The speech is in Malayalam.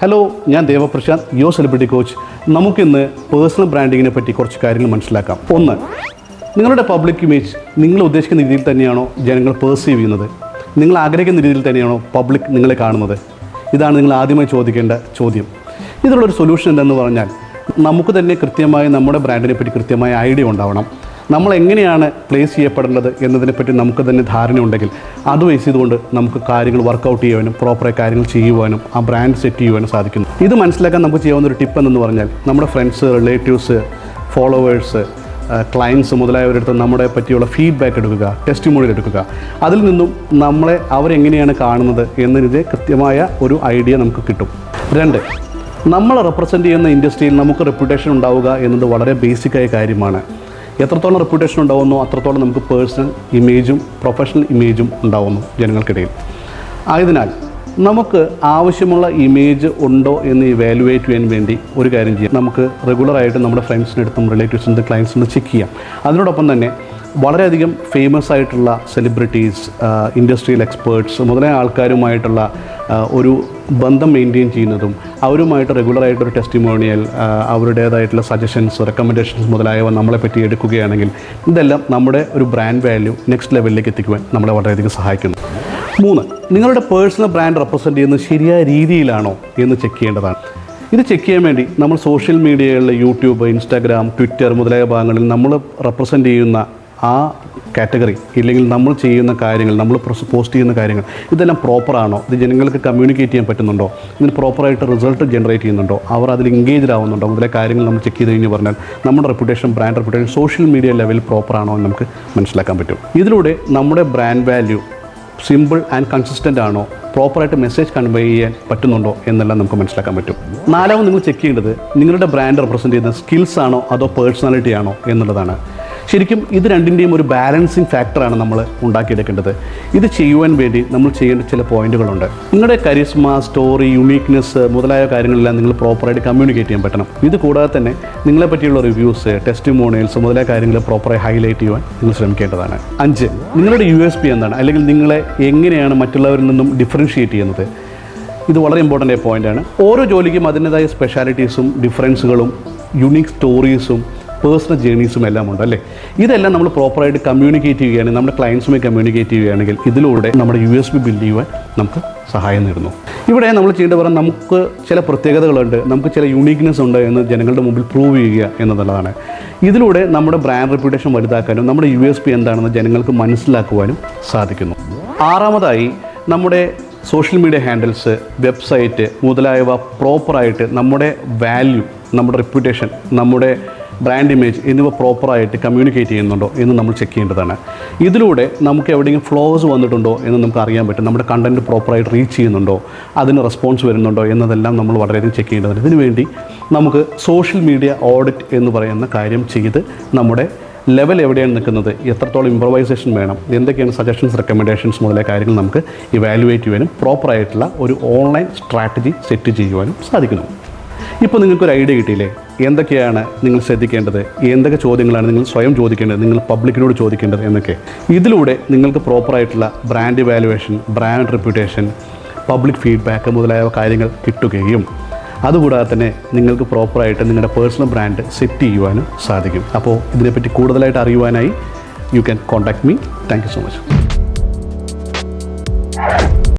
ഹലോ, ഞാൻ ദേവപ്രശാന്ത്, യുവർ സെലിബ്രിറ്റി കോച്ച്. നമുക്കിന്ന് പേഴ്സണൽ ബ്രാൻഡിങ്ങിനെ പറ്റി കുറച്ച് കാര്യങ്ങൾ മനസ്സിലാക്കാം. ഒന്ന്, നിങ്ങളുടെ പബ്ലിക് ഇമേജ് നിങ്ങൾ ഉദ്ദേശിക്കുന്ന രീതിയിൽ തന്നെയാണോ ജനങ്ങൾ പെർസീവ് ചെയ്യുന്നത്? നിങ്ങൾ ആഗ്രഹിക്കുന്ന രീതിയിൽ തന്നെയാണോ പബ്ലിക് നിങ്ങളെ കാണുന്നത്? ഇതാണ് നിങ്ങൾ ആദ്യമായി ചോദിക്കേണ്ട ചോദ്യം. ഇതിനുള്ളൊരു സൊല്യൂഷൻ എന്തെന്ന് പറഞ്ഞാൽ, നമുക്ക് തന്നെ കൃത്യമായി നമ്മുടെ ബ്രാൻഡിനെ പറ്റി കൃത്യമായ ഐഡിയ ഉണ്ടാവണം. നമ്മൾ എങ്ങനെയാണ് പ്ലേസ് ചെയ്യപ്പെടേണ്ടത് എന്നതിനെപ്പറ്റി നമുക്ക് തന്നെ ധാരണ ഉണ്ടെങ്കിൽ അത് ബേസ് ചെയ്തുകൊണ്ട് നമുക്ക് കാര്യങ്ങൾ വർക്കൗട്ട് ചെയ്യുവാനും പ്രോപ്പറായി കാര്യങ്ങൾ ചെയ്യുവാനും ആ ബ്രാൻഡ് സെറ്റ് ചെയ്യുവാനും സാധിക്കുന്നു. ഇത് മനസ്സിലാക്കാൻ നമുക്ക് ചെയ്യാവുന്ന ഒരു ടിപ്പ് എന്ന് പറഞ്ഞാൽ, നമ്മുടെ ഫ്രണ്ട്സ്, റിലേറ്റീവ്സ്, ഫോളോവേഴ്സ്, ക്ലയൻസ് മുതലായവരുടെ അടുത്ത് നമ്മളെ പറ്റിയുള്ള ഫീഡ്ബാക്ക് എടുക്കുക, ടെസ്റ്റിമോണിയൽ എടുക്കുക. അതിൽ നിന്നും അവരെങ്ങനെയാണ് കാണുന്നത് എന്നതിൻ്റെ കൃത്യമായ ഒരു ഐഡിയ നമുക്ക് കിട്ടും. 2, നമ്മൾ റെപ്രസെൻ്റ് ചെയ്യുന്ന ഇൻഡസ്ട്രിയിൽ നമുക്ക് റെപ്യൂട്ടേഷൻ ഉണ്ടാവുക എന്നത് വളരെ ബേസിക്കായ കാര്യമാണ്. എത്രത്തോളം റെപ്യൂട്ടേഷൻ ഉണ്ടാവുന്നോ അത്രത്തോളം നമുക്ക് പേഴ്സണൽ ഇമേജും പ്രൊഫഷണൽ ഇമേജും ഉണ്ടാവുന്നു ജനങ്ങൾക്കിടയിൽ. ആയതിനാൽ നമുക്ക് ആവശ്യമുള്ള ഇമേജ് ഉണ്ടോ എന്ന് ഇവാലുവേറ്റ് ചെയ്യാൻ വേണ്ടി ഒരു കാര്യം ചെയ്യാം. നമുക്ക് റെഗുലറായിട്ട് നമ്മുടെ ഫ്രണ്ട്സിനടുത്തും റിലേറ്റീവ്സിൻ്റെ ക്ലയൻസിനും ചെക്ക് ചെയ്യാം. അതിനോടൊപ്പം തന്നെ വളരെയധികം ഫേമസ് ആയിട്ടുള്ള സെലിബ്രിറ്റീസ്, ഇൻഡസ്ട്രിയൽ എക്സ്പേർട്സ് മുതലായ ആൾക്കാരുമായിട്ടുള്ള ഒരു ബന്ധം മെയിൻറ്റെയിൻ ചെയ്യുന്നതും അവരുമായിട്ട് റെഗുലറായിട്ടൊരു ടെസ്റ്റിമോണിയൽ, അവരുടേതായിട്ടുള്ള സജഷൻസ്, റെക്കമെൻഡേഷൻസ് മുതലായവ നമ്മളെപ്പറ്റി എടുക്കുകയാണെങ്കിൽ ഇതെല്ലാം നമ്മുടെ ഒരു ബ്രാൻഡ് വാല്യൂ നെക്സ്റ്റ് ലെവലിലേക്ക് എത്തിക്കുവാൻ നമ്മളെ വളരെയധികം സഹായിക്കുന്നു. 3, നിങ്ങളുടെ പേഴ്സണൽ ബ്രാൻഡ് റെപ്രസെൻ്റ് ചെയ്യുന്നത് ശരിയായ രീതിയിലാണോ എന്ന് ചെക്ക് ചെയ്യേണ്ടതാണ്. ഇത് ചെക്ക് ചെയ്യാൻ വേണ്ടി നമ്മൾ സോഷ്യൽ മീഡിയകളിൽ യൂട്യൂബ്, ഇൻസ്റ്റാഗ്രാം, ട്വിറ്റർ മുതലായ ഭാഗങ്ങളിൽ നമ്മൾ റെപ്രസെൻ്റ് ചെയ്യുന്ന ആ കാറ്റഗറി, ഇല്ലെങ്കിൽ നമ്മൾ ചെയ്യുന്ന കാര്യങ്ങൾ, നമ്മൾ പോസ്റ്റ് ചെയ്യുന്ന കാര്യങ്ങൾ ഇതെല്ലാം പ്രോപ്പറാണോ? ഇത് ജനങ്ങൾക്ക് കമ്മ്യൂണിക്കേറ്റ് ചെയ്യാൻ പറ്റുന്നുണ്ടോ? ഇതിന് പ്രോപ്പറായിട്ട് റിസൾട്ട് ജനറേറ്റ് ചെയ്യുന്നുണ്ടോ? അവർ അതിൽ എൻഗേജ്ഡ് ആവുന്നുണ്ടോ? മുതലായ കാര്യങ്ങൾ നമ്മൾ ചെക്ക് ചെയ്ത് കഴിഞ്ഞ് പറഞ്ഞാൽ നമ്മുടെ reputation, brand reputation social media level പ്രോപ്പറാണോ എന്ന് നമുക്ക് മനസ്സിലാക്കാൻ പറ്റും. ഇതിലൂടെ നമ്മുടെ brand value simple and consistent ആണോ, പ്രോപ്പറായിട്ട് മെസ്സേജ് കൺവേ ചെയ്യാൻ പറ്റുന്നുണ്ടോ എന്നെല്ലാം നമുക്ക് മനസ്സിലാക്കാൻ പറ്റും. 4, നിങ്ങൾ ചെക്ക് ചെയ്യേണ്ടത് നിങ്ങളുടെ ബ്രാൻഡ് റെപ്രസെൻ്റ് ചെയ്യുന്ന സ്കിൽസ് ആണോ അതോ പേഴ്സണാലിറ്റി ആണോ എന്നുള്ളതാണ്. ശരിക്കും ഇത് രണ്ടിൻ്റെയും ഒരു ബാലൻസിങ് ഫാക്ടറാണ് നമ്മൾ ഉണ്ടാക്കിയെടുക്കേണ്ടത്. ഇത് ചെയ്യുവാൻ വേണ്ടി നമ്മൾ ചെയ്യേണ്ട ചില പോയിന്റുകളുണ്ട്. നിങ്ങളുടെ കരിസ്മ, സ്റ്റോറി, യുണീക്നെസ് മുതലായ കാര്യങ്ങളെല്ലാം നിങ്ങൾ പ്രോപ്പറായിട്ട് കമ്മ്യൂണിക്കേറ്റ് ചെയ്യാൻ പറ്റണം. ഇത് കൂടാതെ തന്നെ നിങ്ങളെ പറ്റിയുള്ള റിവ്യൂസ്, ടെസ്റ്റിമോണിയൽസ് മുതലായ കാര്യങ്ങൾ പ്രോപ്പറായി ഹൈലൈറ്റ് ചെയ്യുവാൻ നിങ്ങൾ ശ്രമിക്കേണ്ടതാണ്. 5, നിങ്ങളുടെ USP എന്താണ്, അല്ലെങ്കിൽ നിങ്ങളെ എങ്ങനെയാണ് മറ്റുള്ളവരിൽ നിന്നും ഡിഫറൻഷിയേറ്റ് ചെയ്യുന്നത്? ഇത് വളരെ ഇമ്പോർട്ടൻ്റ് ആയ പോയിൻ്റാണ്. ഓരോ ജോലിക്കും അതിൻ്റെതായ സ്പെഷ്യാലിറ്റീസും ഡിഫറൻസുകളും യുണീക്ക് സ്റ്റോറീസും പേഴ്സണൽ ജേർണീസും എല്ലാം ഉണ്ട് അല്ലേ? ഇതെല്ലാം നമ്മൾ പ്രോപ്പറായിട്ട് കമ്മ്യൂണിക്കേറ്റ് ചെയ്യുകയാണെങ്കിൽ, നമ്മുടെ ക്ലയൻസുമായി കമ്മ്യൂണിക്കേറ്റ് ചെയ്യുകയാണെങ്കിൽ ഇതിലൂടെ നമ്മുടെ USP ബിൽഡ് ചെയ്യുവാൻ നമുക്ക് സഹായം നേടുന്നു. ഇവിടെ നമ്മൾ ചെയ്യേണ്ടത് പറഞ്ഞാൽ, നമുക്ക് ചില പ്രത്യേകതകളുണ്ട്, നമുക്ക് ചില യുണീക്നെസ് ഉണ്ട് എന്ന് ജനങ്ങളുടെ മുമ്പിൽ പ്രൂവ് ചെയ്യുക എന്നുള്ളതാണ്. ഇതിലൂടെ നമ്മുടെ ബ്രാൻഡ് റെപ്യൂട്ടേഷൻ വലുതാക്കാനും നമ്മുടെ USP എന്താണെന്ന് ജനങ്ങൾക്ക് മനസ്സിലാക്കുവാനും സാധിക്കുന്നു. 6, നമ്മുടെ സോഷ്യൽ മീഡിയ ഹാൻഡിൽസ്, വെബ്സൈറ്റ് മുതലായവ പ്രോപ്പറായിട്ട് നമ്മുടെ വാല്യൂ, നമ്മുടെ റെപ്യൂട്ടേഷൻ, നമ്മുടെ ബ്രാൻഡ് ഇമേജ് എന്നിവ പ്രോപ്പറായിട്ട് കമ്മ്യൂണിക്കേറ്റ് ചെയ്യുന്നുണ്ടോ എന്ന് നമ്മൾ ചെക്ക് ചെയ്യേണ്ടതാണ്. ഇതിലൂടെ നമുക്ക് എവിടെയെങ്കിലും ഫ്ലോസ് വന്നിട്ടുണ്ടോ എന്ന് നമുക്ക് അറിയാൻ പറ്റും. നമ്മുടെ കണ്ടൻറ്റ് പ്രോപ്പറായിട്ട് റീച്ച് ചെയ്യുന്നുണ്ടോ, അതിന് റെസ്പോൺസ് വരുന്നുണ്ടോ എന്നതെല്ലാം നമ്മൾ വളരെയധികം ചെക്ക് ചെയ്യേണ്ടതാണ്. ഇതിനുവേണ്ടി നമുക്ക് സോഷ്യൽ മീഡിയ ഓഡിറ്റ് എന്ന് പറയുന്ന കാര്യം ചെയ്ത് നമ്മുടെ ലെവൽ എവിടെയാണ് നിൽക്കുന്നത്, എത്രത്തോളം ഇംപ്രവൈസേഷൻ വേണം, എന്തൊക്കെയാണ് സജഷൻസ്, റെക്കമെൻഡേഷൻസ് മുതലായ കാര്യങ്ങൾ നമുക്ക് ഇവാലുവേറ്റ് ചെയ്യുവാനും പ്രോപ്പറായിട്ടുള്ള ഒരു ഓൺലൈൻ സ്ട്രാറ്റജി സെറ്റ് ചെയ്യുവാനും സാധിക്കുന്നു. ഇപ്പോൾ നിങ്ങൾക്കൊരു ഐഡിയ കിട്ടിയില്ലേ എന്തൊക്കെയാണ് നിങ്ങൾ ശ്രദ്ധിക്കേണ്ടത്, എന്തൊക്കെ ചോദ്യങ്ങളാണ് നിങ്ങൾ സ്വയം ചോദിക്കേണ്ടത്, നിങ്ങൾ പബ്ലിക്കിനോട് ചോദിക്കേണ്ടത് എന്നൊക്കെ. ഇതിലൂടെ നിങ്ങൾക്ക് പ്രോപ്പറായിട്ടുള്ള brand evaluation, brand reputation, public feedback മുതലായ കാര്യങ്ങൾ കിട്ടുകയും അതുകൂടാതെ തന്നെ നിങ്ങൾക്ക് പ്രോപ്പറായിട്ട് നിങ്ങളുടെ പേഴ്സണൽ ബ്രാൻഡ് സെറ്റ് ചെയ്യുവാനും സാധിക്കും. അപ്പോൾ ഇതിനെപ്പറ്റി കൂടുതലായിട്ട് അറിയുവാനായി you can contact me. Thank you so much.